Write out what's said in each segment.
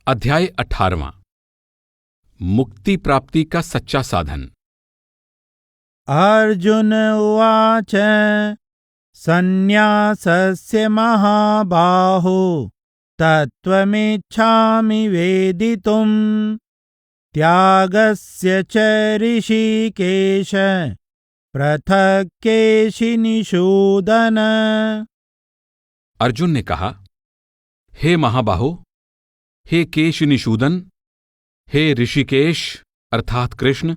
अध्याय 18वां। मुक्ति प्राप्ति का सच्चा साधन। अर्जुन उवाच सन्न्यासस्य महाबाहो तत्त्वमिच्छामि वेदितुम् त्यागस्य च ऋषिकेश पृथक् केशिनिषूदन। अर्जुन ने कहा, हे महाबाहो, हे केशिनिषूदन, हे ऋषिकेश अर्थात कृष्ण,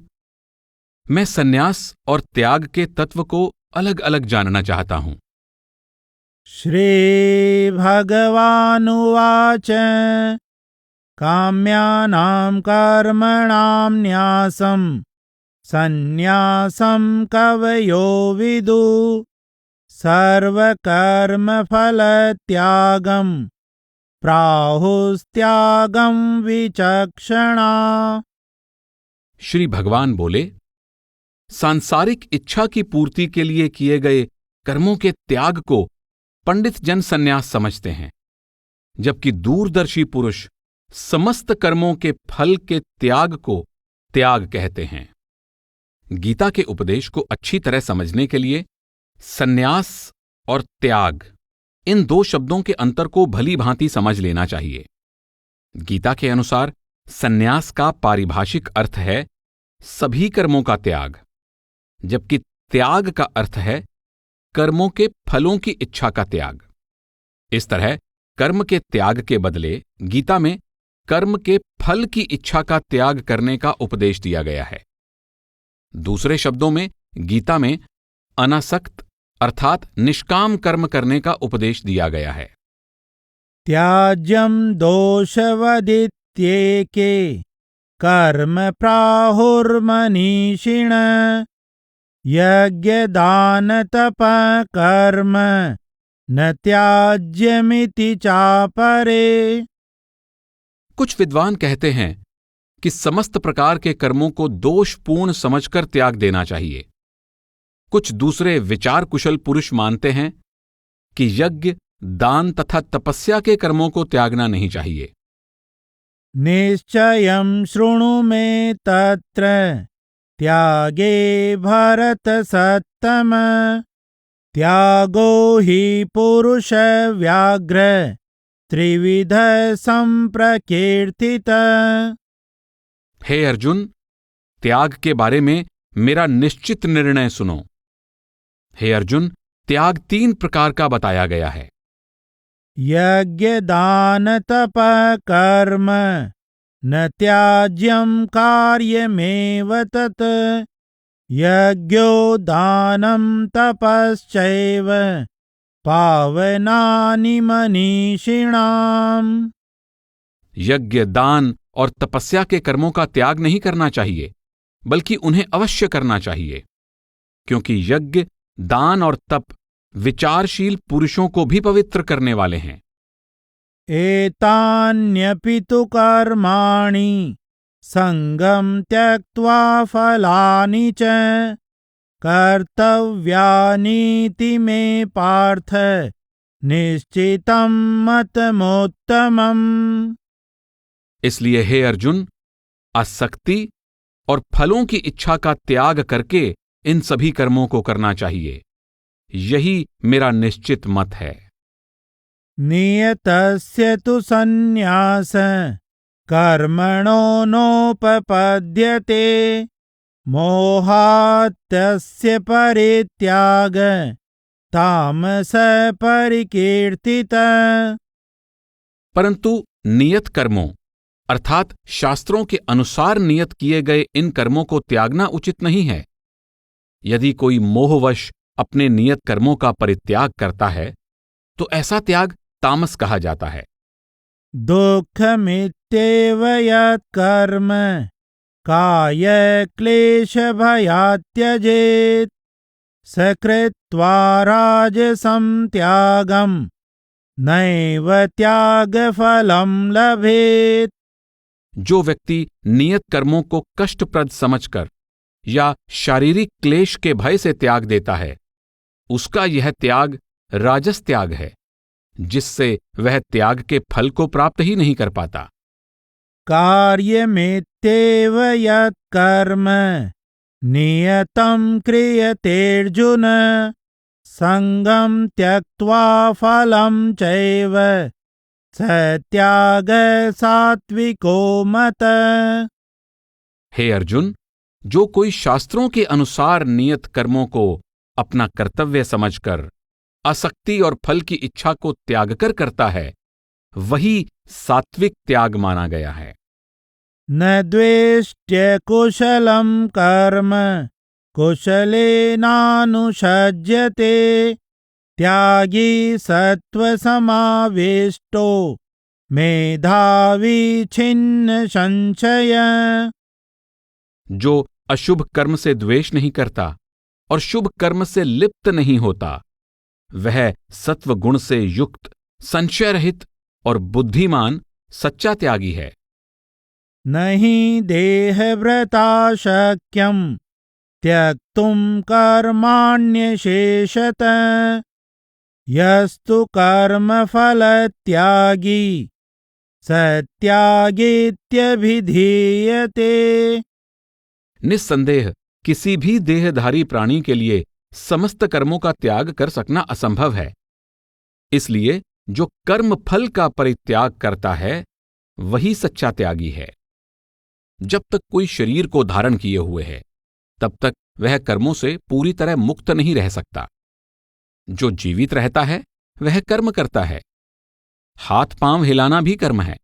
मैं सन्यास और त्याग के तत्व को अलग अलग जानना चाहता हूं। श्री भगवानुवाच काम्यानां कर्मणां न्यासं सन्न्यासं कवयो विदु सर्वकर्मफलत्यागं प्राहुस्त्यागं विचक्षणा। श्री भगवान बोले, सांसारिक इच्छा की पूर्ति के लिए किए गए कर्मों के त्याग को पंडित जन सन्यास समझते हैं, जबकि दूरदर्शी पुरुष समस्त कर्मों के फल के त्याग को त्याग कहते हैं। गीता के उपदेश को अच्छी तरह समझने के लिए सन्यास और त्याग इन दो शब्दों के अंतर को भली भांति समझ लेना चाहिए। गीता के अनुसार सन्यास का पारिभाषिक अर्थ है सभी कर्मों का त्याग, जबकि त्याग का अर्थ है कर्मों के फलों की इच्छा का त्याग। इस तरह कर्म के त्याग के बदले गीता में कर्म के फल की इच्छा का त्याग करने का उपदेश दिया गया है। दूसरे शब्दों में गीता में अनासक्त अर्थात निष्काम कर्म करने का उपदेश दिया गया है। त्याज्यं दोषवदित्येके कर्म प्राहुर्मनीषिण यज्ञदानतपः कर्म न त्याज्यमिति चापरे। कुछ विद्वान कहते हैं कि समस्त प्रकार के कर्मों को दोषपूर्ण समझकर त्याग देना चाहिए। कुछ दूसरे विचार कुशल पुरुष मानते हैं कि यज्ञ, दान तथा तपस्या के कर्मों को त्यागना नहीं चाहिए। निश्चयं शृणु मे तत्र त्यागे भरतसत्तम त्यागो हि पुरुष व्याघ्र त्रिविध संप्रकीर्तित। हे अर्जुन, त्याग के बारे में मेरा निश्चित निर्णय सुनो। हे अर्जुन, त्याग 3 प्रकार का बताया गया है। यज्ञ दान तप कर्म न त्याज्यं कार्यमेव तत् यज्ञो दानं तपश्चैव पावनानि मनीषिणाम्। यज्ञ, दान और तपस्या के कर्मों का त्याग नहीं करना चाहिए, बल्कि उन्हें अवश्य करना चाहिए, क्योंकि यज्ञ, दान और तप विचारशील पुरुषों को भी पवित्र करने वाले हैं। एतान्यपि तु कर्माणि संगं त्यक्त्वा फलानि च कर्तव्यानीति मे पार्थ निश्चितं मतमोत्तमम्। इसलिए हे अर्जुन, आसक्ति और फलों की इच्छा का त्याग करके इन सभी कर्मों को करना चाहिए। यही मेरा निश्चित मत है। नियतस्य तु सन्न्यास कर्मणो नोपपद्यते मोहात्तस्य परित्याग तामस परिकीर्तित। परंतु नियत कर्मों अर्थात शास्त्रों के अनुसार नियत किए गए इन कर्मों को त्यागना उचित नहीं है। यदि कोई मोहवश अपने नियत कर्मों का परित्याग करता है तो ऐसा त्याग तामस कहा जाता है। दुःखमित्येव यत्कर्म काय क्लेश भयात् त्यजेत् सकृत्वा राजसं त्यागं नैव त्यागफलं लभेत्। जो व्यक्ति नियत कर्मों को कष्टप्रद समझकर या शारीरिक क्लेश के भय से त्याग देता है, उसका यह त्याग राजस त्याग है, जिससे वह त्याग के फल को प्राप्त ही नहीं कर पाता। कार्यमेत्येव यत्कर्म नियतं क्रियतेऽर्जुन संगं त्यक्त्वा फलं चैव सत्याग सात्विको मतः। हे अर्जुन, जो कोई शास्त्रों के अनुसार नियत कर्मों को अपना कर्तव्य समझकर आसक्ति और फल की इच्छा को त्याग कर करता है, वही सात्विक त्याग माना गया है। न द्वेष्ट्य कुशलं कर्म कुशलेनानुषज्यते त्यागी सत्त्वसमाविष्टो मेधावी छिन्न संशय। जो अशुभ कर्म से द्वेष नहीं करता और शुभ कर्म से लिप्त नहीं होता, वह सत्व गुण से युक्त, संशय रहित और बुद्धिमान सच्चा त्यागी है। नहि देहव्रता शक्यं त्यक्तुं कर्माण्यशेषतः यस्तु कर्मफलत्यागी सत्यागीत्यभिधीयते। निस्संदेह किसी भी देहधारी प्राणी के लिए समस्त कर्मों का त्याग कर सकना असंभव है। इसलिए जो कर्म फल का परित्याग करता है, वही सच्चा त्यागी है। जब तक कोई शरीर को धारण किए हुए है, तब तक वह कर्मों से पूरी तरह मुक्त नहीं रह सकता। जो जीवित रहता है, वह कर्म करता है। हाथ पांव हिलाना भी कर्म है।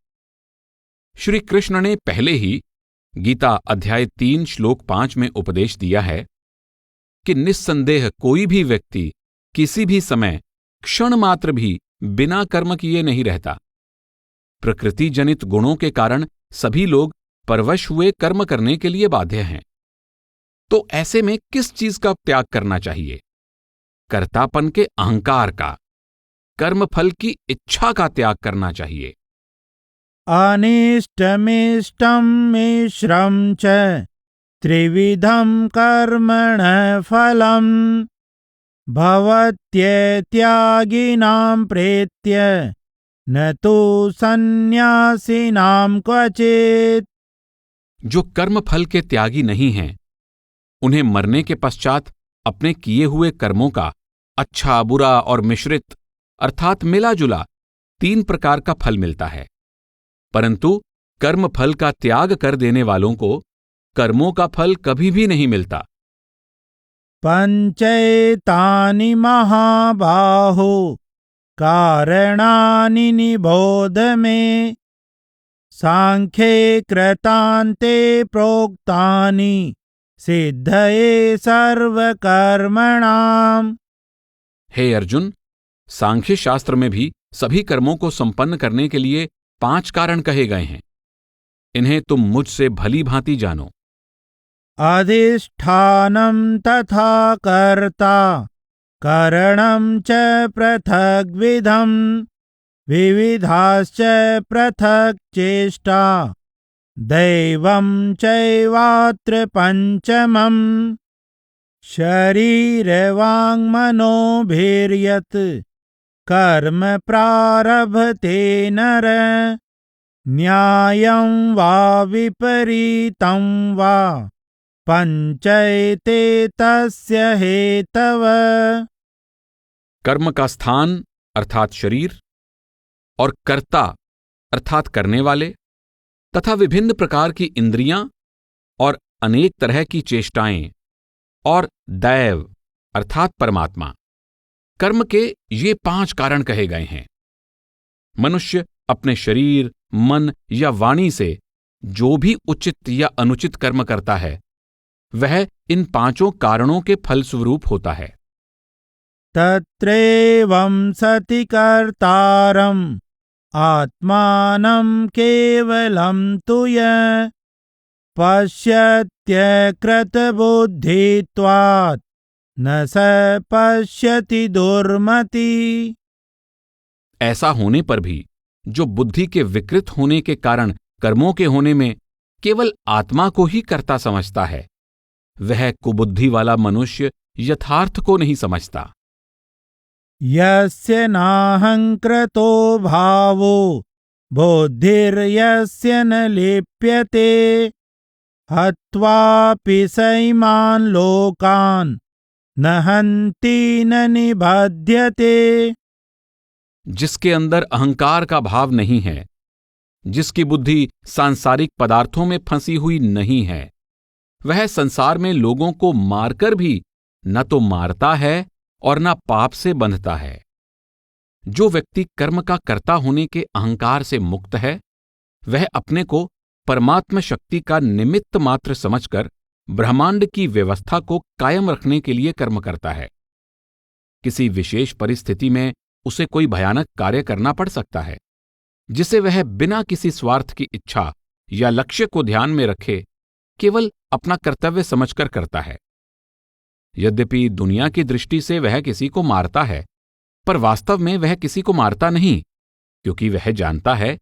श्री कृष्ण ने पहले ही गीता अध्याय 3 श्लोक 5 में उपदेश दिया है कि निस्संदेह कोई भी व्यक्ति किसी भी समय क्षण मात्र भी बिना कर्म किए नहीं रहता। प्रकृति जनित गुणों के कारण सभी लोग परवश हुए कर्म करने के लिए बाध्य हैं। तो ऐसे में किस चीज का त्याग करना चाहिए? कर्तापन के अहंकार का, कर्मफल की इच्छा का त्याग करना चाहिए। अनिष्टमिष्टं मिश्रं च त्रिविधं कर्मणः फलं भवत्यत्यागिनां प्रेत्य न तु सन्न्यासिनां क्वचित्। जो कर्मफल के त्यागी नहीं हैं, उन्हें मरने के पश्चात अपने किए हुए कर्मों का अच्छा, बुरा और मिश्रित अर्थात मिला जुला 3 प्रकार का फल मिलता है। परंतु कर्म फल का त्याग कर देने वालों को कर्मों का फल कभी भी नहीं मिलता। पंचैतानि महाबाहो कारणानि निबोध मे सांख्ये कृतान्ते प्रोक्तानि सिद्धये सर्वकर्मणाम्। हे अर्जुन, सांख्य शास्त्र में भी सभी कर्मों को संपन्न करने के लिए 5 कारण कहे गए हैं। इन्हें तुम मुझसे भली भांति जानो। अधिष्ठानं तथा कर्ता करणं च पृथग्विधं विविधाश्च पृथक् चेष्टा दैवं चैवात्र पंचमम्। शरीरवाङ्मनोभिर्यत् कर्म प्रारभते नर न्यायं वा विपरीतं वा पंचैते तस्य हेतवः। कर्म का स्थान अर्थात शरीर और कर्ता अर्थात करने वाले तथा विभिन्न प्रकार की इंद्रियां और अनेक तरह की चेष्टाएं और दैव अर्थात परमात्मा, कर्म के ये 5 कारण कहे गए हैं। मनुष्य अपने शरीर, मन या वाणी से जो भी उचित या अनुचित कर्म करता है, वह इन 5 कारणों के फलस्वरूप होता है। तत्रैवं सति कर्तारम् आत्मानं केवलं तु यः पश्यत्यकृतबुद्धित्वात् न स पश्यति दुर्मति। ऐसा होने पर भी जो बुद्धि के विकृत होने के कारण कर्मों के होने में केवल आत्मा को ही कर्ता समझता है, वह कुबुद्धि वाला मनुष्य यथार्थ को नहीं समझता। यस्य नाहंकृतो भावो बुद्धिर्यस्य न लिप्यते हत्वापि सैमान् लोकान् न हन्ति न निबध्यते। जिसके अंदर अहंकार का भाव नहीं है, जिसकी बुद्धि सांसारिक पदार्थों में फंसी हुई नहीं है, वह संसार में लोगों को मारकर भी न तो मारता है और न पाप से बंधता है। जो व्यक्ति कर्म का कर्ता होने के अहंकार से मुक्त है, वह अपने को परमात्म शक्ति का निमित्त मात्र समझकर ब्रह्मांड की व्यवस्था को कायम रखने के लिए कर्म करता है। किसी विशेष परिस्थिति में उसे कोई भयानक कार्य करना पड़ सकता है, जिसे वह बिना किसी स्वार्थ की इच्छा या लक्ष्य को ध्यान में रखे केवल अपना कर्तव्य समझकर करता है। यद्यपि दुनिया की दृष्टि से वह किसी को मारता है, पर वास्तव में वह किसी को मारता नहीं, क्योंकि वह जानता है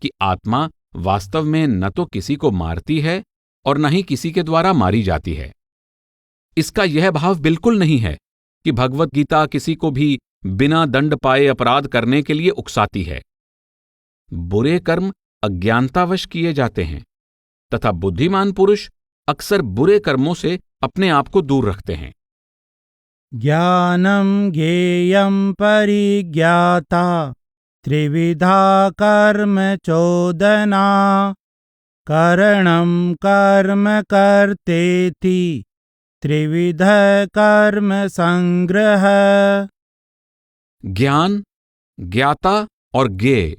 कि आत्मा वास्तव में न तो किसी को मारती है और न ही किसी के द्वारा मारी जाती है। इसका यह भाव बिल्कुल नहीं है कि भगवत गीता किसी को भी बिना दंड पाए अपराध करने के लिए उकसाती है। बुरे कर्म अज्ञानतावश किए जाते हैं तथा बुद्धिमान पुरुष अक्सर बुरे कर्मों से अपने आप को दूर रखते हैं। ज्ञानं ज्ञेयं परिज्ञाता त्रिविधा कर्म चोदना करणं कर्म कर्तेति त्रिविध कर्म संग्रह। ज्ञान, ज्ञाता और ज्ञेय,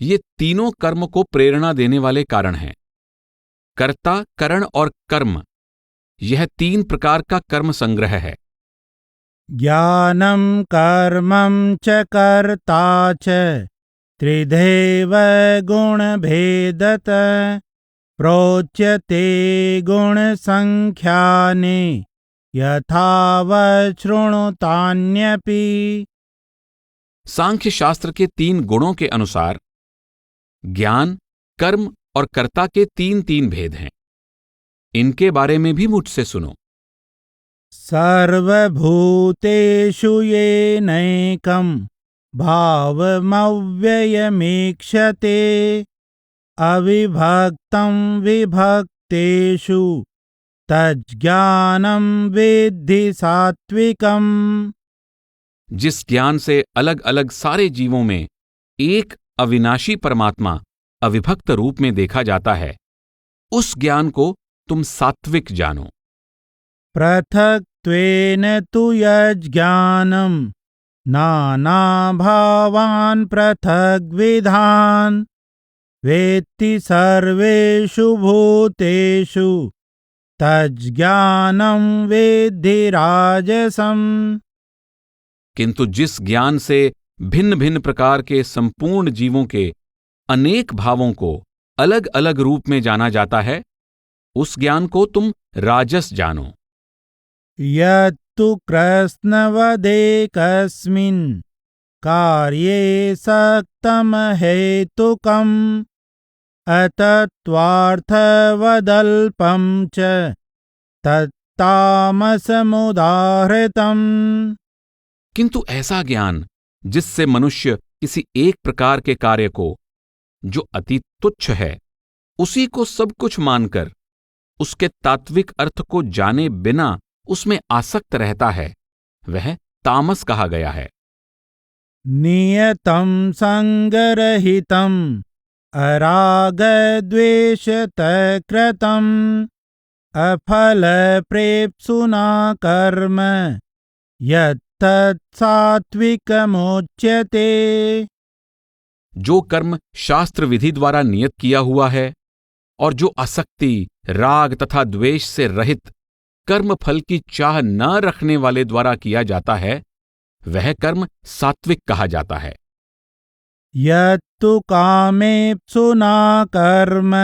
ये तीनों कर्म को प्रेरणा देने वाले कारण हैं। कर्ता, करण और कर्म, यह 3 प्रकार का कर्म संग्रह है। ज्ञानं कर्मं च कर्ता च त्रिधैव गुणभेदत प्रोच्यते गुणसंख्याने यथावत् शृणुतान्यपि। सांख्य शास्त्र के 3 गुणों के अनुसार ज्ञान, कर्म और कर्ता के 3 भेद हैं। इनके बारे में भी मुझसे सुनो। सर्वभूतेषु येनैकं भावमव्ययमीक्षते अविभक्तं विभक्तेषु तज्ज्ञानं विद्धि सात्विकम्। जिस ज्ञान से अलग अलग सारे जीवों में एक अविनाशी परमात्मा अविभक्त रूप में देखा जाता है, उस ज्ञान को तुम सात्विक जानो। पृथक्त्वेन तु यज्ज्ञानं नानाभावान् पृथग्विधान् वेत्ति सर्वेषु भूतेषु तज्ज्ञानं विद्धि राजसम्। किंतु जिस ज्ञान से भिन्न भिन्न प्रकार के संपूर्ण जीवों के अनेक भावों को अलग अलग रूप में जाना जाता है, उस ज्ञान को तुम राजस जानो। यत्तु कृत्स्नवदेकस्मिन् कार्ये सक्तमहेतुकम् अतत्त्वार्थवदल्पं च तत्तामसमुदाहृतम्। किंतु ऐसा ज्ञान जिससे मनुष्य किसी एक प्रकार के कार्य को, जो अति तुच्छ है, उसी को सब कुछ मानकर उसके तात्विक अर्थ को जाने बिना उसमें आसक्त रहता है, वह तामस कहा गया है। नियतं संगरहितं अरागद्वेषतकृतं अफलप्रेप्सुना कर्म यत्तत्सात्विकमुच्यते। जो कर्म शास्त्र विधि द्वारा नियत किया हुआ है और जो आसक्ति, राग तथा द्वेष से रहित कर्म फल की चाह न रखने वाले द्वारा किया जाता है, वह कर्म सात्विक कहा जाता है। यत्तु कामेप्सुना कर्म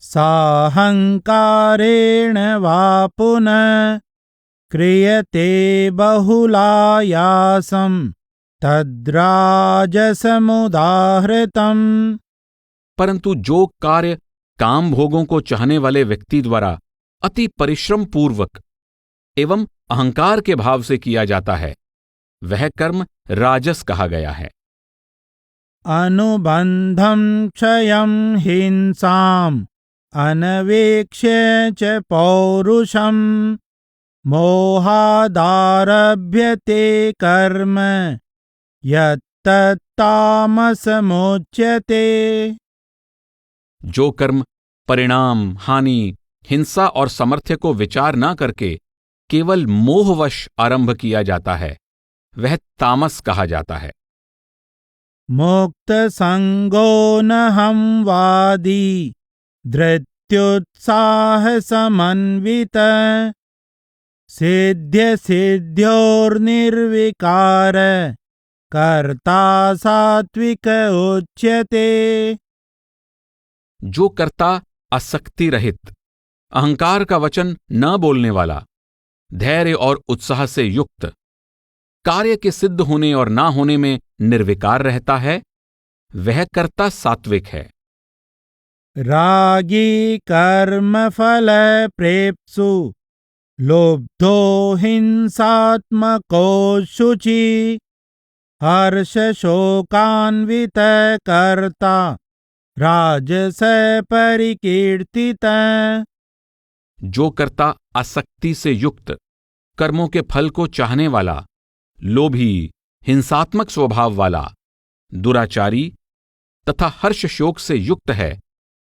साहंकारेण वा पुनः क्रियते बहुलायासं तद्राजसमुदाहृतम्। परंतु जो कार्य काम भोगों को चाहने वाले व्यक्ति द्वारा अति परिश्रम पूर्वक एवं अहंकार के भाव से किया जाता है, वह कर्म राजस कहा गया है। अनुबन्धं क्षयं हिंसाम् अनवेक्ष्य च पौरुषम् मोहादारभ्यते कर्म यत्तत्तामसमुच्यते। जो कर्म परिणाम, हानि, हिंसा और सामर्थ्य को विचार न करके केवल मोहवश आरंभ किया जाता है, वह तामस कहा जाता है। मुक्तसंगो न वादी धृत्युत्साहसमन्वित सिद्ध्यसिद्ध्योर्निर्विकार कर्ता सात्विक उच्यते। जो कर्ता आसक्ति रहित, अहंकार का वचन न बोलने वाला, धैर्य और उत्साह से युक्त, कार्य के सिद्ध होने और ना होने में निर्विकार रहता है, वह कर्ता सात्विक है। रागी कर्मफल प्रेप्सु लोब्धो हिंसात्मको शुचि हर्ष शोकान्वित कर्ता राजस परिकीर्तित। जो कर्ता आसक्ति से युक्त, कर्मों के फल को चाहने वाला, लोभी, हिंसात्मक स्वभाव वाला, दुराचारी तथा हर्ष शोक से युक्त है,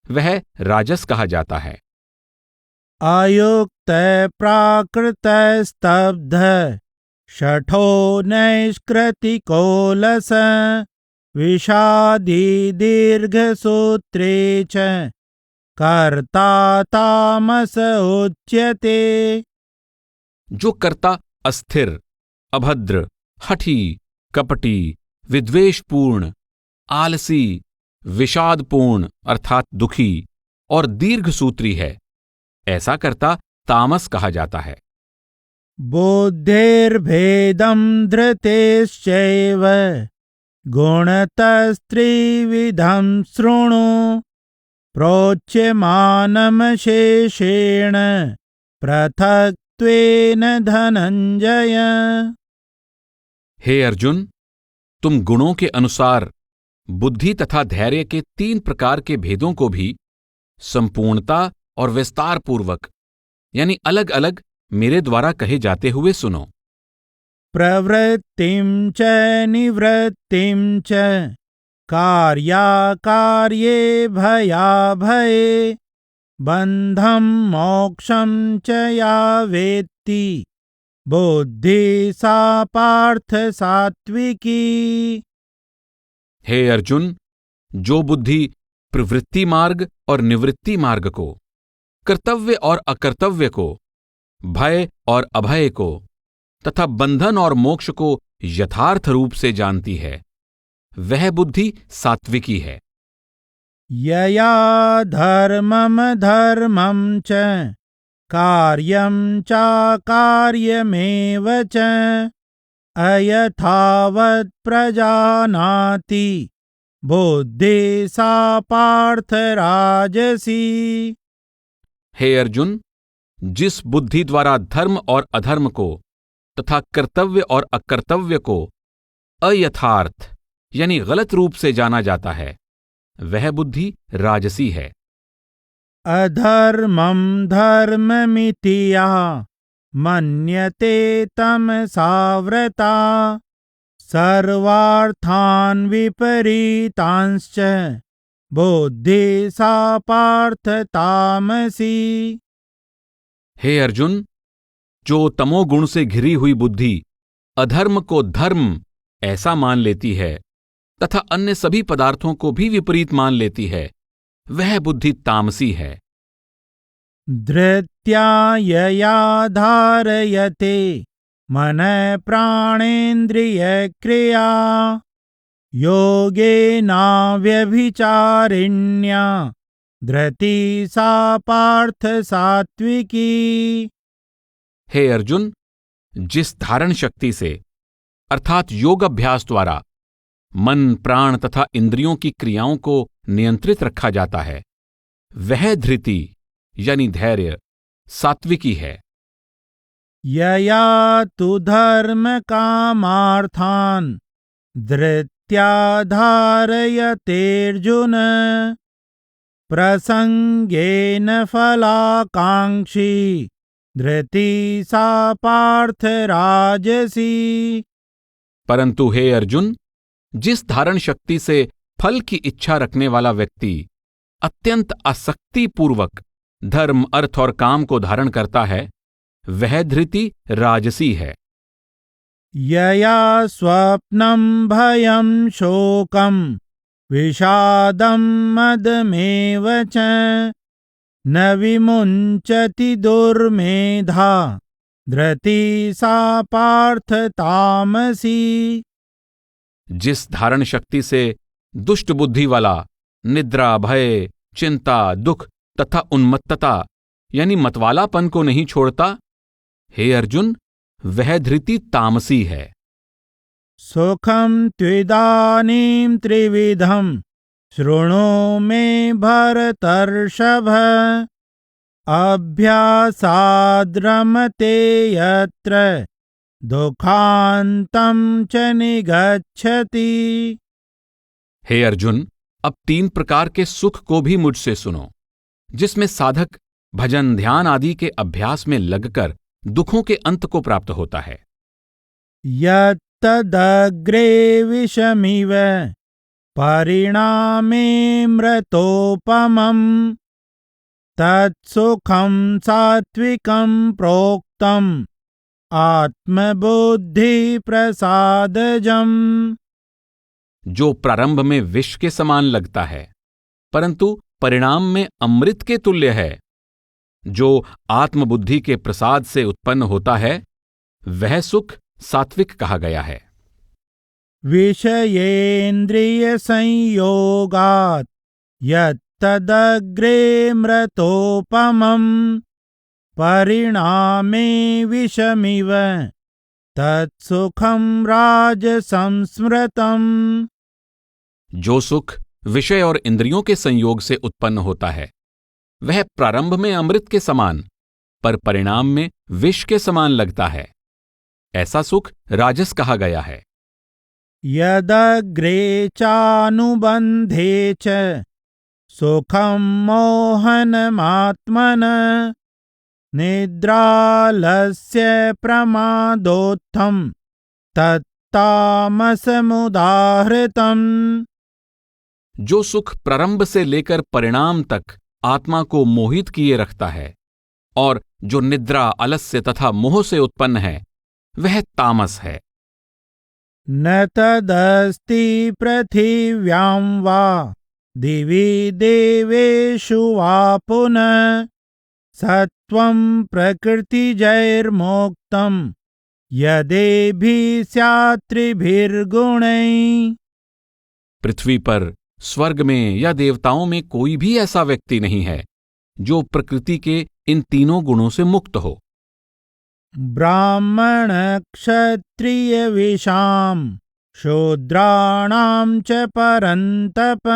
वह राजस कहा जाता है। अयुक्त प्राकृत स्तब्ध शठो नैष्कृतिकोलस विषादी दीर्घसूत्रे च कर्ता तामस उच्यते। जो कर्ता अस्थिर, अभद्र, हठी, कपटी, विद्वेषपूर्ण, आलसी, विषादपूर्ण अर्थात दुखी और दीर्घसूत्री है, ऐसा कर्ता तामस कहा जाता है। बुद्धिर्भेदं धृतेश्चैव गुणतस्त्रिविधं शृणु प्रोच्यमानमशेषेण पृथक्त्वेन धनंजय। हे अर्जुन, तुम गुणों के अनुसार बुद्धि तथा धैर्य के 3 प्रकार के भेदों को भी संपूर्णता और विस्तार पूर्वक यानी अलग अलग मेरे द्वारा कहे जाते हुए सुनो। प्रवृत्तिं च निवृत्तिं च कार्याकार्ये भयाभये बन्धं मोक्षं च या वेत्ति बुद्धि सा पार्थ सात्विकी। हे अर्जुन, जो बुद्धि प्रवृत्ति मार्ग और निवृत्ति मार्ग को, कर्तव्य और अकर्तव्य को, भय और अभय को तथा बंधन और मोक्ष को यथार्थ रूप से जानती है, वह बुद्धि सात्विकी है। यया धर्मम धर्मं च कार्यं चाकार्यमेव च अयथावत् प्रजानाति बुद्धि सा पार्थ राजसी। हे अर्जुन, जिस बुद्धि द्वारा धर्म और अधर्म को तथा कर्तव्य और अकर्तव्य को अयथार्थ यानी गलत रूप से जाना जाता है, वह बुद्धि राजसी है। अधर्मं धर्ममिति या मन्यते तमसा व्रता सर्वार्थान् विपरीतांश्च बुद्धि सा पार्थ तामसी। हे अर्जुन, जो तमोगुण से घिरी हुई बुद्धि अधर्म को धर्म ऐसा मान लेती है तथा अन्य सभी पदार्थों को भी विपरीत मान लेती है, वह बुद्धि तामसी है। धृत्या यया धारयते मनः प्राणेन्द्रिय क्रिया योगेनाव्यभिचारिण्या धृति सा पार्थ सात्विकी। हे अर्जुन, जिस धारण शक्ति से अर्थात योग अभ्यास द्वारा मन, प्राण तथा इंद्रियों की क्रियाओं को नियंत्रित रखा जाता है, वह धृति यानी धैर्य सात्विकी है। यया तु धर्म कामार्थान् धृत्याभिचारिण्या धारयतेऽर्जुन प्रसंगेन फलाकांक्षी धृति सा पार्थ राजसी। परंतु हे अर्जुन, जिस धारण शक्ति से फल की इच्छा रखने वाला व्यक्ति अत्यंत आसक्ति पूर्वक धर्म, अर्थ और काम को धारण करता है, वह धृति राजसी है। यया स्वप्नं भयं शोकं विषादं मदमेव च न विमुञ्चति दुर्मेधा धृति सा पार्थ तामसी। जिस धारण शक्ति से दुष्ट बुद्धि वाला निद्रा, भय, चिंता, दुख तथा उन्मत्तता यानी मतवालापन को नहीं छोड़ता, हे अर्जुन, वह धृति तामसी है। सुखं त्विदानीं त्रिविधं शृणु मे भरतर्षभ अभ्यासाद्रमते यत्र दुःखान्तं च निगच्छति। हे अर्जुन, अब 3 प्रकार के सुख को भी मुझसे सुनो, जिसमें साधक भजन, ध्यान आदि के अभ्यास में लगकर दुखों के अंत को प्राप्त होता है। यत्तदग्रे विषमिव परिणामे मृतोपमं तत्सुखं सात्विकं प्रोक्तम् आत्मबुद्धि प्रसादजम्। जो प्रारंभ में विष के समान लगता है परंतु परिणाम में अमृत के तुल्य है, जो आत्मबुद्धि के प्रसाद से उत्पन्न होता है, वह सुख सात्विक कहा गया है। विषयेन्द्रिय संयोगात् यत्तदग्रे मृतोपमं परिणामे विषमिव तत्सुखं राजसंस्मृतम्। जो सुख विषय और इंद्रियों के संयोग से उत्पन्न होता है, वह प्रारंभ में अमृत के समान पर परिणाम में विष के समान लगता है। ऐसा सुख राजस कहा गया है। यदग्रे चानुबंधे च सुखं मोहनमात्मन निद्रालस्य प्रमादोत्थं तत्तामसमुदाहृतम्। जो सुख प्रारंभ से लेकर परिणाम तक आत्मा को मोहित किए रखता है और जो निद्रा, आलस्य तथा मोह से उत्पन्न है, वह तामस है। न तदस्ति पृथिव्यां वा दिवि देवेषु वा पुनः सत्वं प्रकृतिजैर्मोक्तं यदेभिः स्यात् त्रिभिर्गुणैः। पृथ्वी पर, स्वर्ग में या देवताओं में कोई भी ऐसा व्यक्ति नहीं है जो प्रकृति के इन तीनों गुणों से मुक्त हो। ब्राह्मण क्षत्रिय विषाम शूद्राणां च परन्तप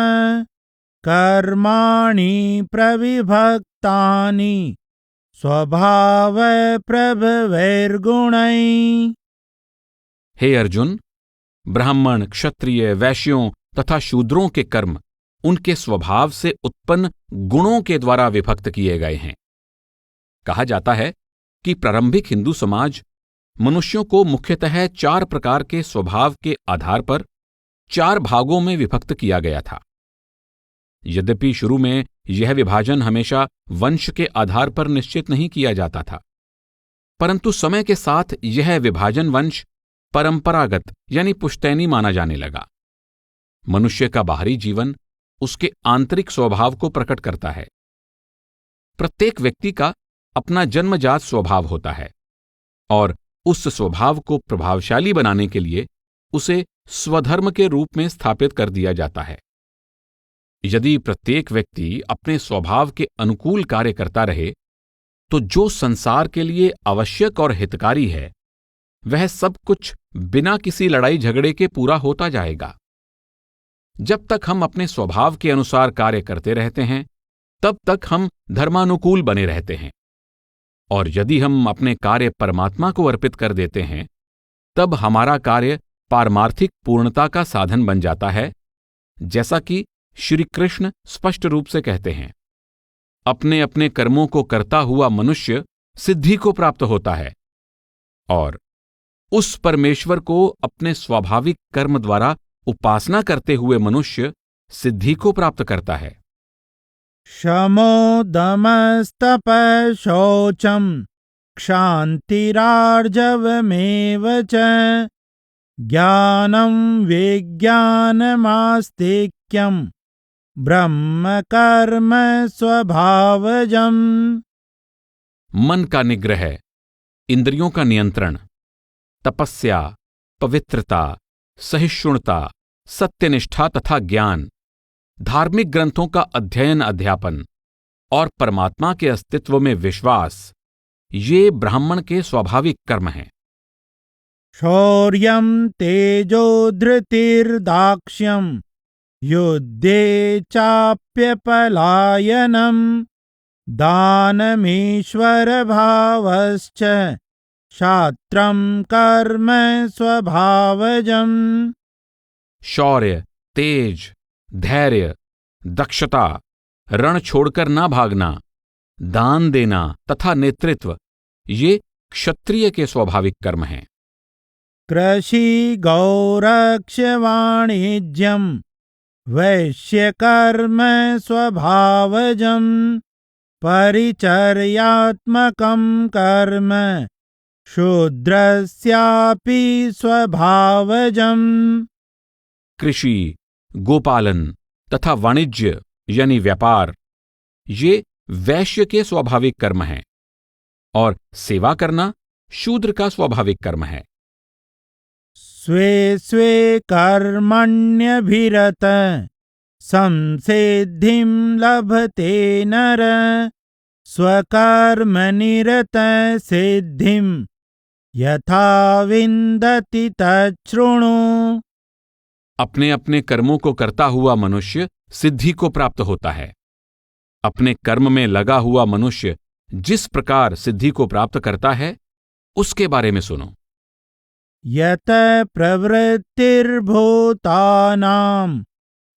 कर्माणि प्रविभक्तानि स्वभाव प्रभवैर्गुणैः। हे अर्जुन, ब्राह्मण, क्षत्रिय, वैश्यों तथा शूद्रों के कर्म उनके स्वभाव से उत्पन्न गुणों के द्वारा विभक्त किए गए हैं। कहा जाता है कि प्रारंभिक हिंदू समाज मनुष्यों को मुख्यतः 4 प्रकार के स्वभाव के आधार पर 4 भागों में विभक्त किया गया था। यद्यपि शुरू में यह विभाजन हमेशा वंश के आधार पर निश्चित नहीं किया जाता था, परंतु समय के साथ यह विभाजन वंश परंपरागत यानी पुश्तैनी माना जाने लगा। मनुष्य का बाहरी जीवन उसके आंतरिक स्वभाव को प्रकट करता है। प्रत्येक व्यक्ति का अपना जन्मजात स्वभाव होता है और उस स्वभाव को प्रभावशाली बनाने के लिए उसे स्वधर्म के रूप में स्थापित कर दिया जाता है। यदि प्रत्येक व्यक्ति अपने स्वभाव के अनुकूल कार्य करता रहे, तो जो संसार के लिए आवश्यक और हितकारी है, वह सब कुछ बिना किसी लड़ाई झगड़े के पूरा होता जाएगा। जब तक हम अपने स्वभाव के अनुसार कार्य करते रहते हैं, तब तक हम धर्मानुकूल बने रहते हैं, और यदि हम अपने कार्य परमात्मा को अर्पित कर देते हैं, तब हमारा कार्य पारमार्थिक पूर्णता का साधन बन जाता है, जैसा कि श्री कृष्ण स्पष्ट रूप से कहते हैं। अपने अपने कर्मों को करता हुआ मनुष्य सिद्धि को प्राप्त होता है और उस परमेश्वर को अपने स्वाभाविक कर्म द्वारा उपासना करते हुए मनुष्य सिद्धि को प्राप्त करता है। शमो दमस्तप शौचम क्षान्तिरार्जवमेव च ज्ञानं विज्ञानमास्तिक्यं ब्रह्म कर्म स्वभावजम्। मन का निग्रह, इंद्रियों का नियंत्रण, तपस्या, पवित्रता, सहिष्णुता, सत्यनिष्ठा तथा ज्ञान, धार्मिक ग्रंथों का अध्ययन अध्यापन और परमात्मा के अस्तित्व में विश्वास, ये ब्राह्मण के स्वाभाविक कर्म हैं। शौर्यं तेजो धृतिर्दाक्ष्यं युद्धे चाप्यपलायनं दानमीश्वरभावश्च क्षात्रं कर्म स्वभावजम्। शौर्य, तेज, धैर्य, दक्षता, रण छोड़कर ना भागना, दान देना तथा नेतृत्व, ये क्षत्रिय के स्वाभाविक कर्म हैं। कृषि गौरक्ष वाणिज्यं वैश्यकर्म स्वभावजं परिचर्यात्मकं कर्म शूद्रस्यापि स्वभावजम्। कृषि, गोपालन तथा वाणिज्य यानी व्यापार, ये वैश्य के स्वाभाविक कर्म हैं और सेवा करना शूद्र का स्वाभाविक कर्म है। स्वे स्वे कर्मण्यभिरत संसिद्धिं लभते नर स्वकर्मनिरत सिद्धिं यथा विन्दति तच्छृणु। अपने अपने कर्मों को करता हुआ मनुष्य सिद्धि को प्राप्त होता है। अपने कर्म में लगा हुआ मनुष्य जिस प्रकार सिद्धि को प्राप्त करता है, उसके बारे में सुनो। यत प्रवृत्तिर्भूतानां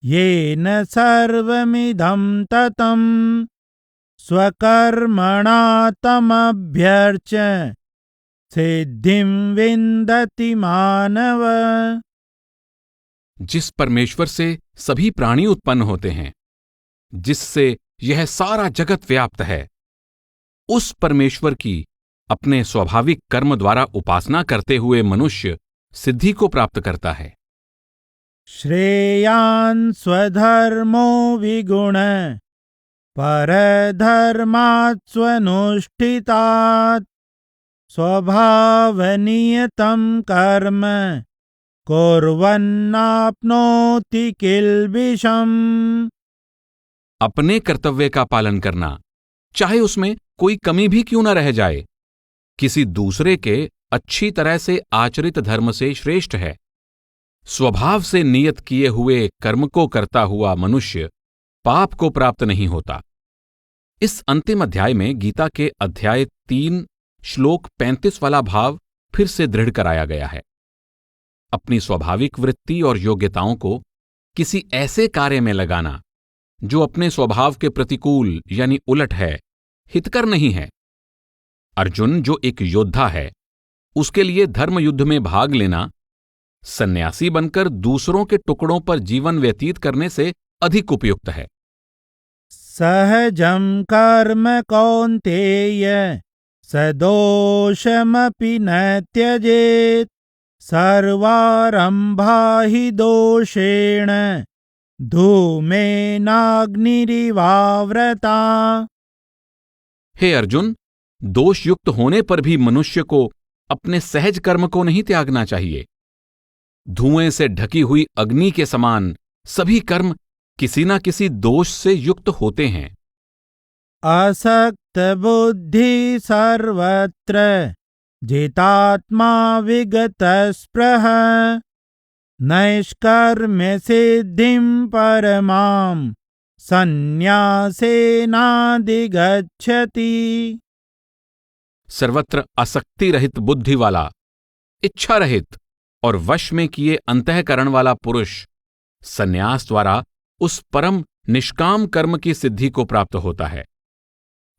येन सर्वमिदं ततं स्वकर्मणा तमभ्यर्च्य सिद्धिं विन्दति मानव। जिस परमेश्वर से सभी प्राणी उत्पन्न होते हैं, जिससे यह सारा जगत व्याप्त है, उस परमेश्वर की अपने स्वाभाविक कर्म द्वारा उपासना करते हुए मनुष्य सिद्धि को प्राप्त करता है। श्रेयान् स्वधर्मो विगुण परधर्मात् स्वनुष्ठितात् स्वभावनियतं कर्म कुर्वन्नाप्नोति किल्बिषम्। अपने कर्तव्य का पालन करना, चाहे उसमें कोई कमी भी क्यों न रह जाए, किसी दूसरे के अच्छी तरह से आचरित धर्म से श्रेष्ठ है। स्वभाव से नियत किए हुए कर्म को करता हुआ मनुष्य पाप को प्राप्त नहीं होता। इस अंतिम अध्याय में गीता के अध्याय 3 श्लोक 35 वाला भाव फिर से दृढ़ कराया गया है। अपनी स्वाभाविक वृत्ति और योग्यताओं को किसी ऐसे कार्य में लगाना जो अपने स्वभाव के प्रतिकूल यानी उलट है, हितकर नहीं है। अर्जुन जो एक योद्धा है, उसके लिए धर्म युद्ध में भाग लेना सन्यासी बनकर दूसरों के टुकड़ों पर जीवन व्यतीत करने से अधिक उपयुक्त है। सहजं कर्म कौन्तेय सदोषमपि न त्यजेत् सर्वारम्भा हि दोषेण धूमेनाग्निरिवाव्रता। हे अर्जुन, दोषयुक्त होने पर भी मनुष्य को अपने सहज कर्म को नहीं त्यागना चाहिए। धुएं से ढकी हुई अग्नि के समान सभी कर्म किसी न किसी दोष से युक्त होते हैं। असक्त बुद्धि सर्वत्र जितात्मा विगत स्पृह नैष्कर्म्य सिद्धिं परमां संन्यासेनाधिगच्छति। सर्वत्र आसक्ति रहित बुद्धि वाला, इच्छा रहित और वश में किए अंतःकरण वाला पुरुष संन्यास द्वारा उस परम निष्काम कर्म की सिद्धि को प्राप्त होता है।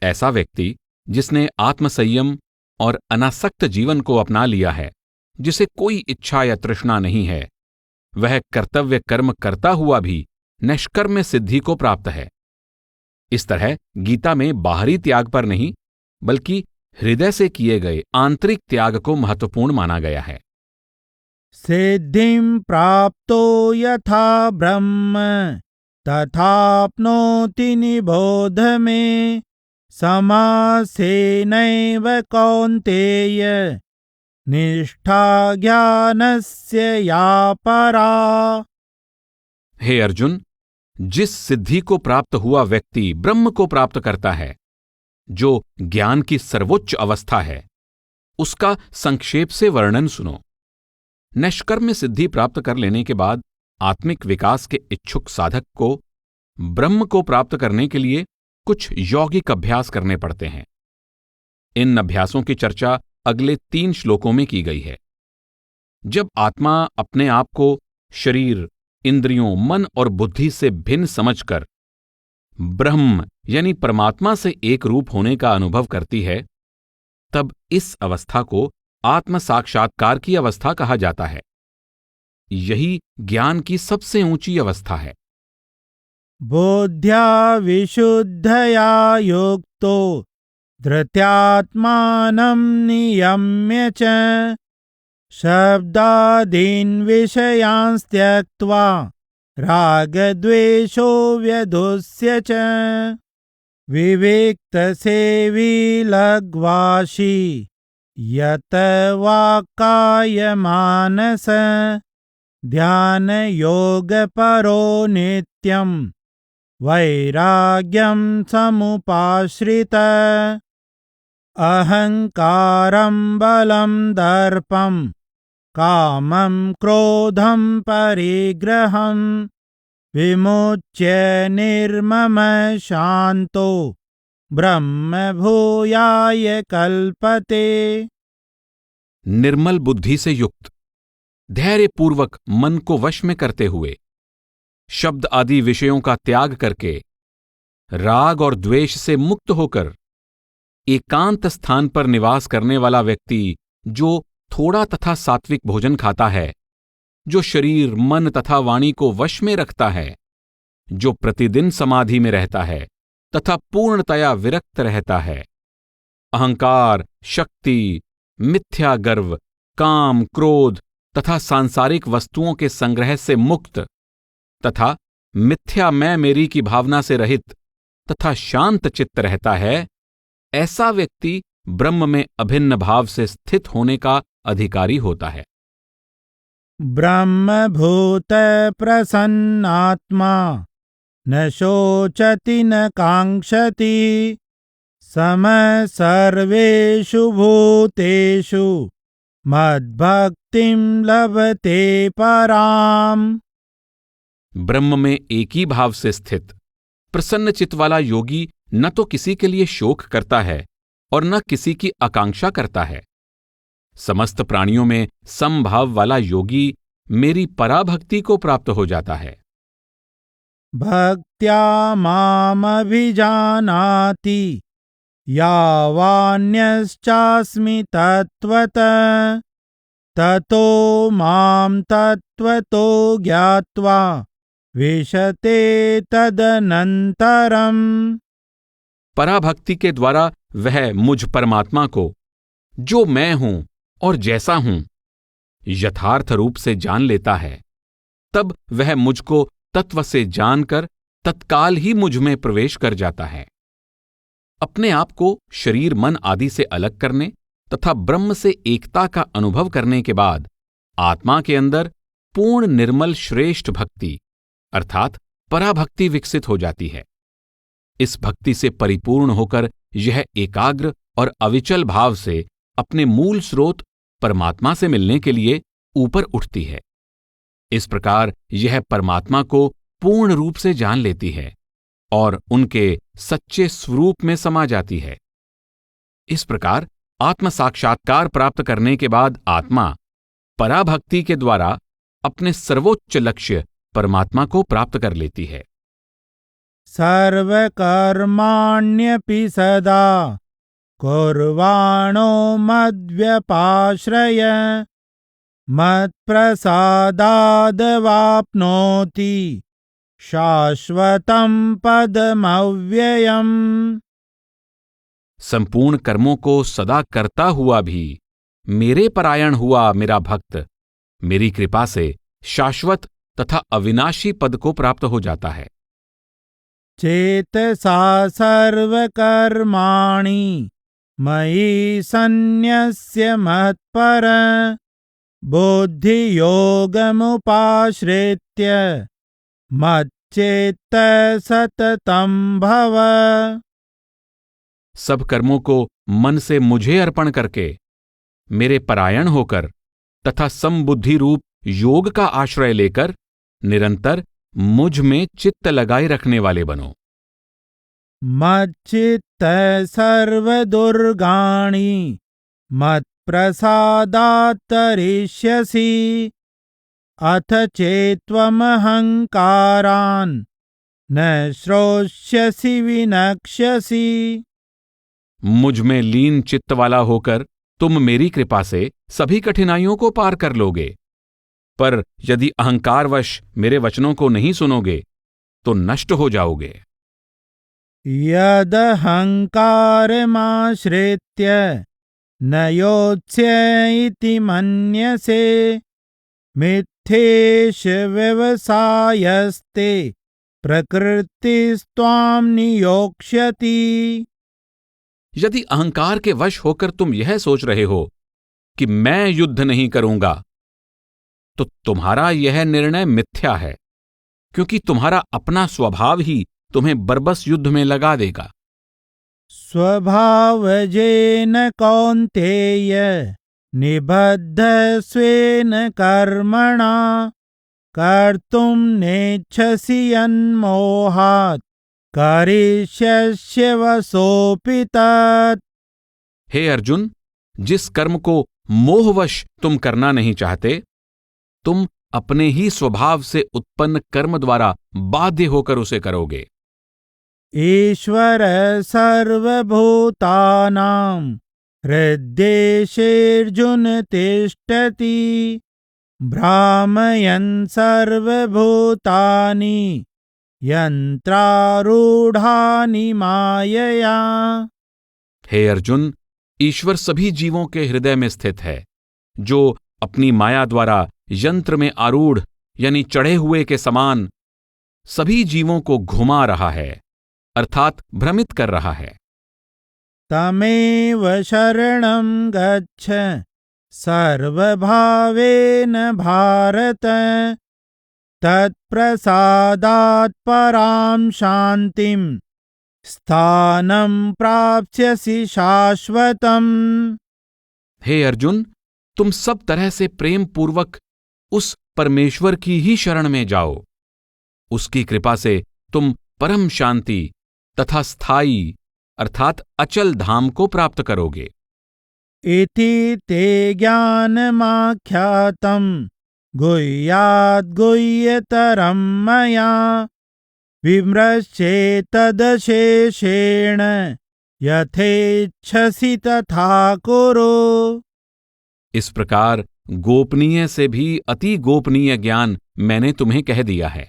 ऐसा व्यक्ति जिसने आत्मसंयम और अनासक्त जीवन को अपना लिया है, जिसे कोई इच्छा या तृष्णा नहीं है, वह कर्तव्य कर्म करता हुआ भी निष्कर्म सिद्धि को प्राप्त है। इस तरह गीता में बाहरी त्याग पर नहीं बल्कि हृदय से किए गए आंतरिक त्याग को महत्वपूर्ण माना गया है। सिद्धिं प्राप्तो यथा ब्रह्म तथाप्नोति निबोध मे समासेनैव कौन्तेय निष्ठा ज्ञानस्य या परा। हे अर्जुन, जिस सिद्धि को प्राप्त हुआ व्यक्ति ब्रह्म को प्राप्त करता है, जो ज्ञान की सर्वोच्च अवस्था है, उसका संक्षेप से वर्णन सुनो। निष्कर्म सिद्धि प्राप्त कर लेने के बाद आत्मिक विकास के इच्छुक साधक को ब्रह्म को प्राप्त करने के लिए कुछ यौगिक अभ्यास करने पड़ते हैं। इन अभ्यासों की चर्चा अगले 3 श्लोकों में की गई है। जब आत्मा अपने आप को शरीर, इंद्रियों, मन और बुद्धि से भिन्न समझकर ब्रह्म यानी परमात्मा से एक रूप होने का अनुभव करती है, तब इस अवस्था को आत्म साक्षात्कार की अवस्था कहा जाता है। यही ज्ञान की सबसे ऊंची अवस्था है। बुद्ध्या विशुद्धया युक्तो धृत्यात्मानं नियम्य च शब्दादीन् विषयान् त्यक्त्वा रागद्वेषो व्यधुस्य च विविक्तसेवी लघ्वाशी यत वाक्कायमानस ध्यानयोगपरो नित्यं वैराग्यं समुपाश्रित अहंकारं बलं दर्पं कामं क्रोधं परिग्रहं विमुच्य निर्मम शांतो ब्रह्म भूयाय कल्पते। निर्मल बुद्धि से युक्त, धैर्यपूर्वक मन को वश में करते हुए, शब्द आदि विषयों का त्याग करके, राग और द्वेष से मुक्त होकर, एकांत स्थान पर निवास करने वाला व्यक्ति जो थोड़ा तथा सात्विक भोजन खाता है, जो शरीर, मन तथा वाणी को वश में रखता है, जो प्रतिदिन समाधि में रहता है तथा पूर्णतया विरक्त रहता है, अहंकार, शक्ति, मिथ्या गर्व, काम, क्रोध तथा सांसारिक वस्तुओं के संग्रह से मुक्त तथा मिथ्या मैं मेरी की भावना से रहित तथा शांत चित्त रहता है, ऐसा व्यक्ति ब्रह्म में अभिन्न भाव से स्थित होने का अधिकारी होता है। ब्रह्मभूत प्रसन्नात्मा न शोचति न कांक्षति समः सर्वेषु भूतेषु मद्भक्तिं लभते पराम। ब्रह्म में एक ही भाव से स्थित प्रसन्न चित्त वाला योगी न तो किसी के लिए शोक करता है और न किसी की आकांक्षा करता है। समस्त प्राणियों में समभाव वाला योगी मेरी पराभक्ति को प्राप्त हो जाता है। भक्त्या मामभिजानाति यावान्यश्चास्मि तत्त्वतः ततो मां तत्त्वतो ज्ञात्वा विशते तदनन्तरम्। पराभक्ति के द्वारा वह मुझ परमात्मा को, जो मैं हूं और जैसा हूं, यथार्थ रूप से जान लेता है, तब वह मुझको तत्व से जानकर तत्काल ही मुझ में प्रवेश कर जाता है। अपने आप को शरीर, मन आदि से अलग करने तथा ब्रह्म से एकता का अनुभव करने के बाद आत्मा के अंदर पूर्ण निर्मल श्रेष्ठ भक्ति अर्थात पराभक्ति विकसित हो जाती है। इस भक्ति से परिपूर्ण होकर यह एकाग्र और अविचल भाव से अपने मूल स्रोत परमात्मा से मिलने के लिए ऊपर उठती है। इस प्रकार यह परमात्मा को पूर्ण रूप से जान लेती है और उनके सच्चे स्वरूप में समा जाती है। इस प्रकार आत्म साक्षात्कार प्राप्त करने के बाद आत्मा पराभक्ति के द्वारा अपने सर्वोच्च लक्ष्य परमात्मा को प्राप्त कर लेती है। सर्वकर्माण्यपि सदा कुर्वाणो मद्व्यपाश्रय मत्प्रसादादवाप्नोति शाश्वतं पदमव्ययम्। संपूर्ण कर्मों को सदा करता हुआ भी मेरे परायण हुआ मेरा भक्त मेरी कृपा से शाश्वत तथा अविनाशी पद को प्राप्त हो जाता है। चेतसा सर्वकर्माणि मयि सन्न्यस्य मत्पर बुद्धियोगमुपाश्रित्य मच्चित्त सततं भव। सब कर्मों को मन से मुझे अर्पण करके मेरे परायण होकर तथा समबुद्धि रूप योग का आश्रय लेकर निरंतर मुझ में चित्त लगाए रखने वाले बनो। मच्चित्त सर्वदुर्गाणि मत्प्रसादात् तरिष्यसि अथ चेत्त्वमहङ्कारान् न श्रोष्यसि विनक्ष्यसि। मुझ में लीन चित्त वाला होकर तुम मेरी कृपा से सभी कठिनाइयों को पार कर लोगे, पर यदि अहंकारवश मेरे वचनों को नहीं सुनोगे तो नष्ट हो जाओगे। यदहङ्कारमाश्रित्य न योत्स्य इति मन्यसे मिथ्येष व्यवसायस्ते प्रकृतिस्त्वां नियोक्ष्यति। यदि अहंकार के वश होकर तुम यह सोच रहे हो कि मैं युद्ध नहीं करूंगा, तो तुम्हारा यह निर्णय मिथ्या है, क्योंकि तुम्हारा अपना स्वभाव ही तुम्हें बरबस युद्ध में लगा देगा। स्वभावजेन कौन्तेय निबद्ध स्वेन कर्मणा कर्तुं नेच्छसि यन्मोहात् करिष्यस्य वसोऽपि तत्। हे अर्जुन, जिस कर्म को मोहवश तुम करना नहीं चाहते, तुम अपने ही स्वभाव से उत्पन्न कर्म द्वारा बाध्य होकर उसे करोगे। ईश्वर सर्वभूतानां हृद्देशेऽर्जुन तिष्ठति भ्रामयन् सर्वभूतानि यंत्रारूढ़ानि मायया। हे अर्जुन, ईश्वर सभी जीवों के हृदय में स्थित है, जो अपनी माया द्वारा यंत्र में आरूढ़ यानी चढ़े हुए के समान सभी जीवों को घुमा रहा है, अर्थात भ्रमित कर रहा है। तमेव शरणं गच्छ सर्वभावेन भारत तत्प्रसादात् परां शान्तिं स्थानं प्राप्स्यसि शाश्वतम्। हे अर्जुन, तुम सब तरह से प्रेम पूर्वक उस परमेश्वर की ही शरण में जाओ। उसकी कृपा से तुम परम शांति तथा स्थायी अर्थात अचल धाम को प्राप्त करोगे। इति ते ज्ञानमाख्यातं गुह्याद् गुह्यतरं मया विमृश्येतदशेषेण यथेच्छसि तथा कुरु। इस प्रकार गोपनीय से भी अति गोपनीय ज्ञान मैंने तुम्हें कह दिया है।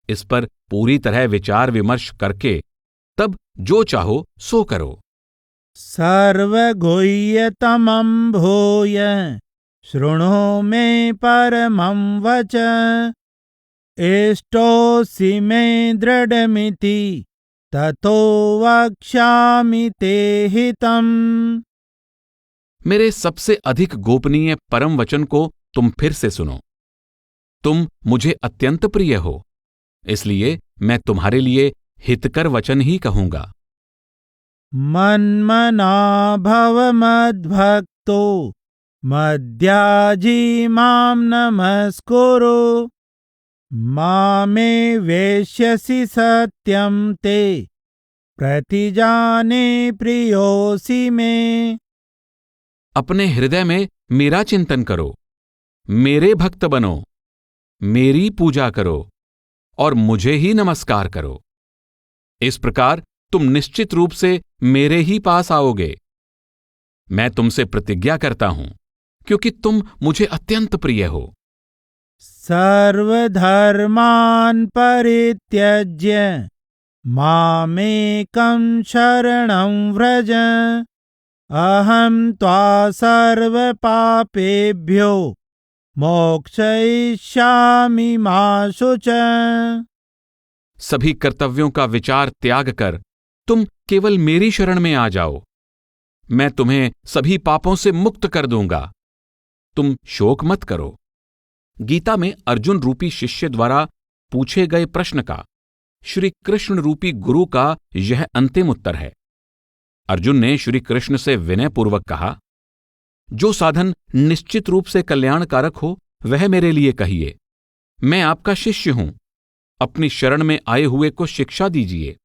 इस पर पूरी तरह विचार विमर्श करके तब जो चाहो सो करो। सर्वगुह्यतमं भूय शृणु मे परमं वच इष्टोऽसि मे दृढमिति ततो वक्ष्यामि ते हितम्। मेरे सबसे अधिक गोपनीय परम वचन को तुम फिर से सुनो। तुम मुझे अत्यंत प्रिय हो, इसलिए मैं तुम्हारे लिए हितकर वचन ही कहूंगा। मन्मना भव मद्भक्तो मद्याजी मां नमस्कुरु मामे वेश्यसि सत्यं ते प्रतिजाने प्रियोऽसि मे। अपने हृदय में मेरा चिंतन करो मेरे भक्त बनो, मेरी पूजा करो और मुझे ही नमस्कार करो। इस प्रकार तुम निश्चित रूप से मेरे ही पास आओगे। मैं तुमसे प्रतिज्ञा करता हूं, क्योंकि तुम मुझे अत्यंत प्रिय हो। सर्वधर्मान् परित्यज्य मामेकं शरणं व्रज अहं त्वा सर्वपापेभ्यो मोक्षयिष्यामि मा शुचः। सभी कर्तव्यों का विचार त्याग कर तुम केवल मेरी शरण में आ जाओ। मैं तुम्हें सभी पापों से मुक्त कर दूंगा। तुम शोक मत करो। गीता में अर्जुन रूपी शिष्य द्वारा पूछे गए प्रश्न का श्री कृष्ण रूपी गुरु का यह अंतिम उत्तर है। अर्जुन ने श्री कृष्ण से विनयपूर्वक कहा, जो साधन निश्चित रूप से कल्याणकारक हो वह मेरे लिए कहिए। मैं आपका शिष्य हूं। अपनी शरण में आए हुए को शिक्षा दीजिए।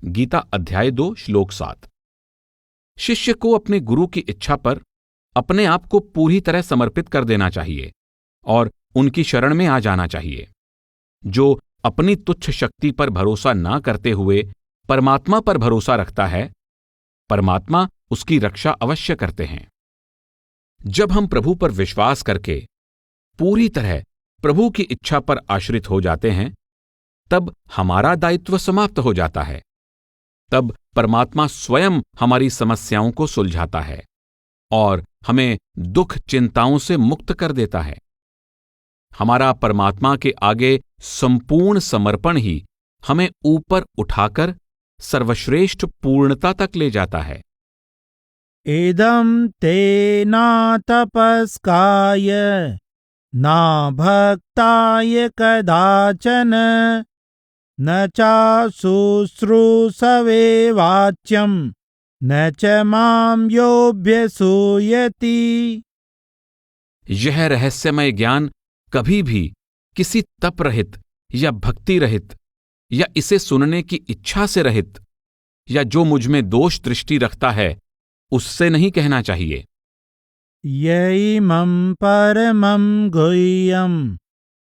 गीता अध्याय 2 श्लोक 7। शिष्य को अपने गुरु की इच्छा पर अपने आप को पूरी तरह समर्पित कर देना चाहिए और उनकी शरण में आ जाना चाहिए। जो अपनी तुच्छ शक्ति पर भरोसा ना करते हुए परमात्मा पर भरोसा रखता है, परमात्मा उसकी रक्षा अवश्य करते हैं। जब हम प्रभु पर विश्वास करके पूरी तरह प्रभु की इच्छा पर आश्रित हो जाते हैं, तब हमारा दायित्व समाप्त हो जाता है। तब परमात्मा स्वयं हमारी समस्याओं को सुलझाता है और हमें दुख चिंताओं से मुक्त कर देता है। हमारा परमात्मा के आगे संपूर्ण समर्पण ही हमें ऊपर उठाकर सर्वश्रेष्ठ पूर्णता तक ले जाता है। इदं ते न तपस्काय न भक्ताय कदाचन न च शुश्रूषवे वाच्यं न च मां योऽभ्यसूयति। यह रहस्यमय ज्ञान कभी भी किसी तप रहित या भक्ति रहित या इसे सुनने की इच्छा से रहित या जो मुझ में दोष दृष्टि रखता है उससे नहीं कहना चाहिए। यैमं परमं गुह्यं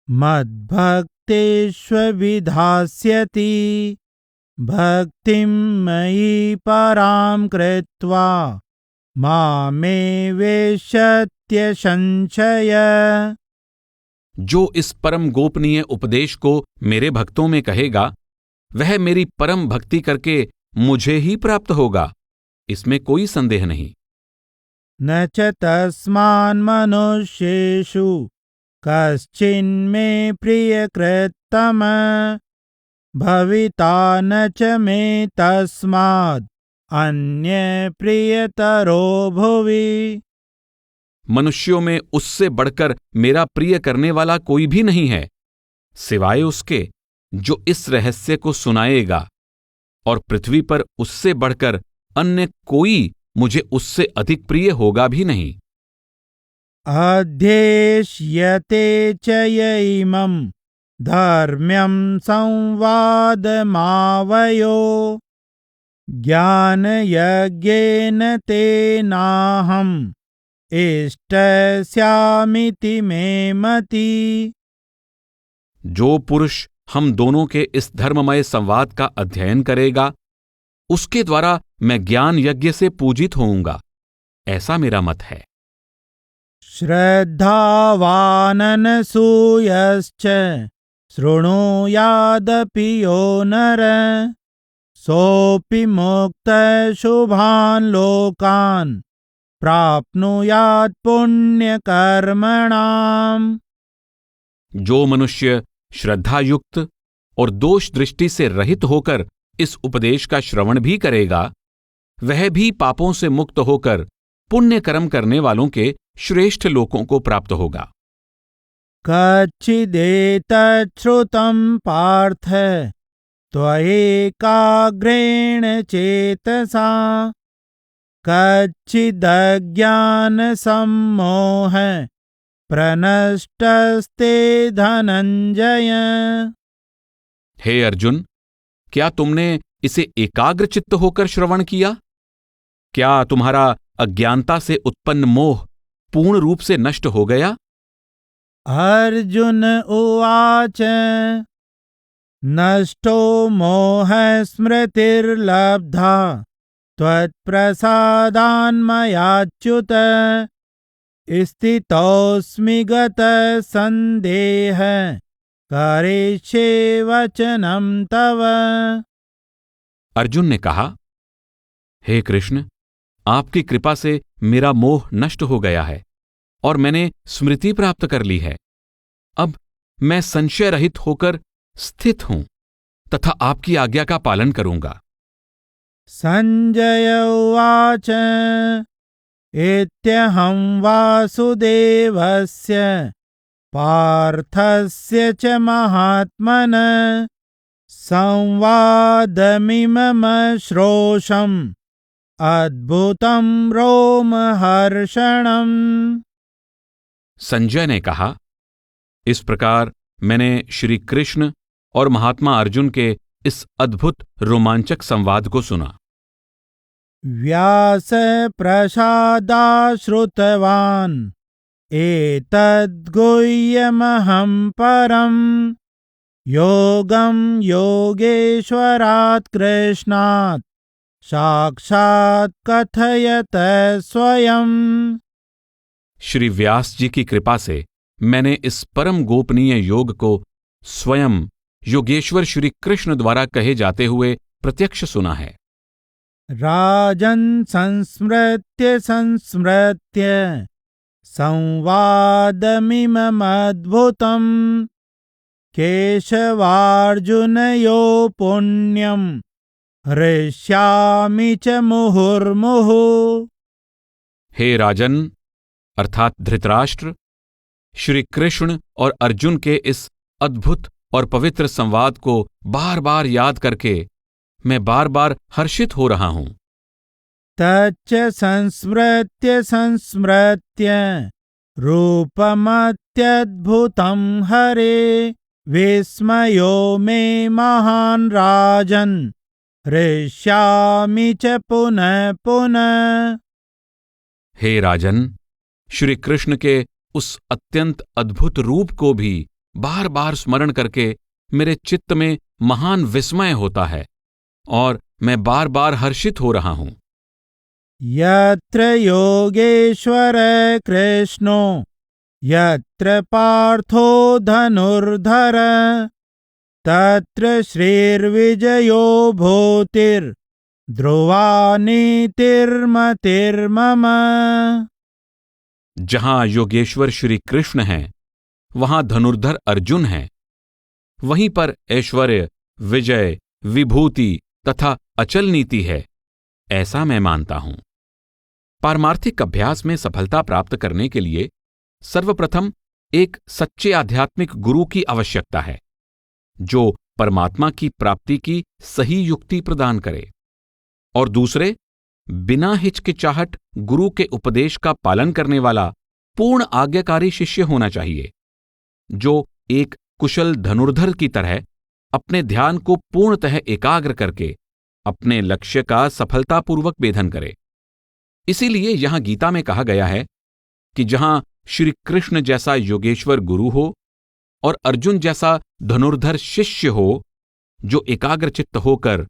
मद्भक्तेष्वभिधास्यति भक्तिं मयि परां कृत्वा मामे वेश्यत्य संशय। जो इस परम गोपनीय उपदेश को मेरे भक्तों में कहेगा वह मेरी परम भक्ति करके मुझे ही प्राप्त होगा, इसमें कोई संदेह नहीं। न च तस्मान् मनुष्येषु कश्चिन्मे प्रियकृत्तमः भविता न च मे तस्माद् अन्य प्रियतरो भुवि। मनुष्यों में उससे बढ़कर मेरा प्रिय करने वाला कोई भी नहीं है, सिवाय उसके जो इस रहस्य को सुनाएगा, और पृथ्वी पर उससे बढ़कर अन्य कोई मुझे उससे अधिक प्रिय होगा भी नहीं। अध्येष्यते च यैमं धर्म्यं संवादमावयो ज्ञानयज्ञेन तेनाहम् इष्टस्यामिति मे मति। जो पुरुष हम दोनों के इस धर्ममय संवाद का अध्ययन करेगा उसके द्वारा मैं ज्ञान यज्ञ से पूजित होऊंगा, ऐसा मेरा मत है। श्रद्धावाननसूयश्च शृणुयादपि यो नर सोऽपि मुक्तः शुभान् लोकान् प्राप्नुयात् पुण्यकर्मणाम्। जो मनुष्य श्रद्धायुक्त और दोष दृष्टि से रहित होकर इस उपदेश का श्रवण भी करेगा वह भी पापों से मुक्त होकर पुण्य कर्म करने वालों के श्रेष्ठ लोकों को प्राप्त होगा। कच्चिदेतत् श्रुतं पार्थ त्वयैकाग्रेण चेतसा कच्चिदज्ञानसम्मोह प्रनष्टस्ते धनंजय। हे अर्जुन, क्या तुमने इसे एकाग्र चित्त होकर श्रवण किया? क्या तुम्हारा अज्ञानता से उत्पन्न मोह पूर्ण रूप से नष्ट हो गया? अर्जुन उवाच नष्टो मोहस्मृतिर्लब्धा त्वत्प्रसादान्मयाच्युत स्थितोऽस्मि गतसन्देहः करिष्ये वचनं तव। अर्जुन ने कहा, हे कृष्ण, आपकी कृपा से मेरा मोह नष्ट हो गया है और मैंने स्मृति प्राप्त कर ली है। अब मैं संशय रहित होकर स्थित हूं तथा आपकी आज्ञा का पालन करूंगा। संजय उवाच इत्यहं वासुदेवस्य पार्थस्य च महात्मनः संवादमिमम श्रोषम् अद्भुतं रोमहर्षणम्। संजय ने कहा, इस प्रकार मैंने श्री कृष्ण और महात्मा अर्जुन के इस अद्भुत रोमांचक संवाद को सुना। व्यास प्रसादाश्रुतवान् एतद्गुह्यमहं परम् योगं योगेश्वरात् कृष्णात् साक्षात् कथयत स्वयं। श्री व्यास जी की कृपा से मैंने इस परम गोपनीय योग को स्वयं योगेश्वर श्री कृष्ण द्वारा कहे जाते हुए प्रत्यक्ष सुना है। राजन् संस्मृत्य संस्मृत्य संवादमिममद्भुतम् केशवार्जुनयो पुण्यं हृष्यामि च मुहुर्मुहुः। हे राजन अर्थात धृतराष्ट्र, श्री कृष्ण और अर्जुन के इस अद्भुत और पवित्र संवाद को बार बार याद करके मैं बार बार हर्षित हो रहा हूं। तच्च संस्मृत्य संस्मृत्य रूपमत्यद्भुतं हरे विस्मयो मे महान् राजन् हृष्यामि च पुनः पुनः। हे राजन, श्री कृष्ण के उस अत्यंत अद्भुत रूप को भी बार बार स्मरण करके मेरे चित्त में महान विस्मय होता है और मैं बार बार हर्षित हो रहा हूं। यत्र योगेश्वर कृष्णो यत्र पार्थो धनुर्धर तत्र श्रीर्विजयो भूतिर्ध्रुवा नीतिर्मतिर्मम। जहां योगेश्वर श्री कृष्ण हैं, वहां धनुर्धर अर्जुन हैं। वहीं पर ऐश्वर्य, विजय, विभूति तथा अचल नीति है, ऐसा मैं मानता हूं। पारमार्थिक अभ्यास में सफलता प्राप्त करने के लिए सर्वप्रथम एक सच्चे आध्यात्मिक गुरु की आवश्यकता है, जो परमात्मा की प्राप्ति की सही युक्ति प्रदान करे, और दूसरे, बिना हिचकिचाहट गुरु के उपदेश का पालन करने वाला पूर्ण आज्ञाकारी शिष्य होना चाहिए, जो एक कुशल धनुर्धर की तरह अपने ध्यान को पूर्णतः एकाग्र करके अपने लक्ष्य का सफलतापूर्वक भेदन करे। इसीलिए यहां गीता में कहा गया है कि जहां श्री कृष्ण जैसा योगेश्वर गुरु हो और अर्जुन जैसा धनुर्धर शिष्य हो, जो एकाग्रचित्त होकर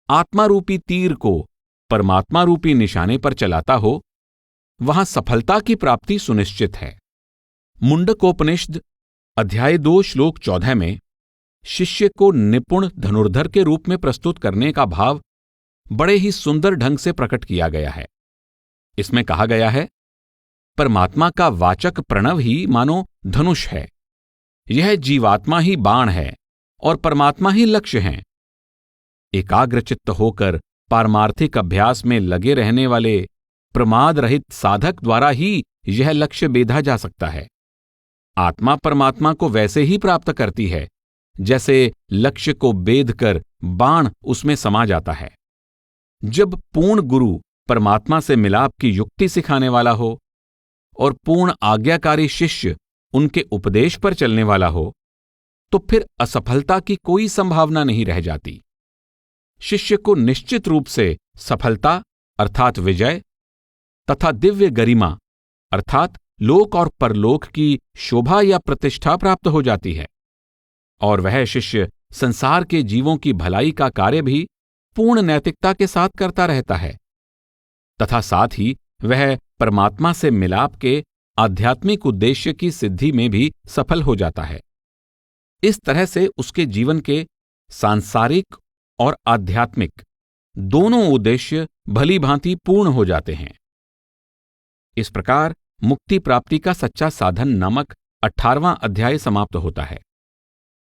आत्मारूपी तीर को परमात्मा रूपी निशाने पर चलाता हो, वहां सफलता की प्राप्ति सुनिश्चित है। मुंडकोपनिषद अध्याय 2 श्लोक 14 में शिष्य को निपुण धनुर्धर के रूप में प्रस्तुत करने का भाव बड़े ही सुंदर ढंग से प्रकट किया गया है। इसमें कहा गया है, परमात्मा का वाचक प्रणव ही मानो धनुष है, यह जीवात्मा ही बाण है और परमात्मा ही लक्ष्य हैं। एकाग्रचित्त होकर पारमार्थिक अभ्यास में लगे रहने वाले प्रमाद रहित साधक द्वारा ही यह लक्ष्य बेधा जा सकता है। आत्मा परमात्मा को वैसे ही प्राप्त करती है जैसे लक्ष्य को बेध कर बाण उसमें समा जाता है। जब पूर्ण गुरु परमात्मा से मिलाप की युक्ति सिखाने वाला हो और पूर्ण आज्ञाकारी शिष्य उनके उपदेश पर चलने वाला हो, तो फिर असफलता की कोई संभावना नहीं रह जाती। शिष्य को निश्चित रूप से सफलता अर्थात विजय तथा दिव्य गरिमा अर्थात लोक और परलोक की शोभा या प्रतिष्ठा प्राप्त हो जाती है, और वह शिष्य संसार के जीवों की भलाई का कार्य भी पूर्ण नैतिकता के साथ करता रहता है, तथा साथ ही वह परमात्मा से मिलाप के आध्यात्मिक उद्देश्य की सिद्धि में भी सफल हो जाता है। इस तरह से उसके जीवन के सांसारिक और आध्यात्मिक दोनों उद्देश्य भली भांति पूर्ण हो जाते हैं। इस प्रकार मुक्ति प्राप्ति का सच्चा साधन नामक 18वां अध्याय समाप्त होता है।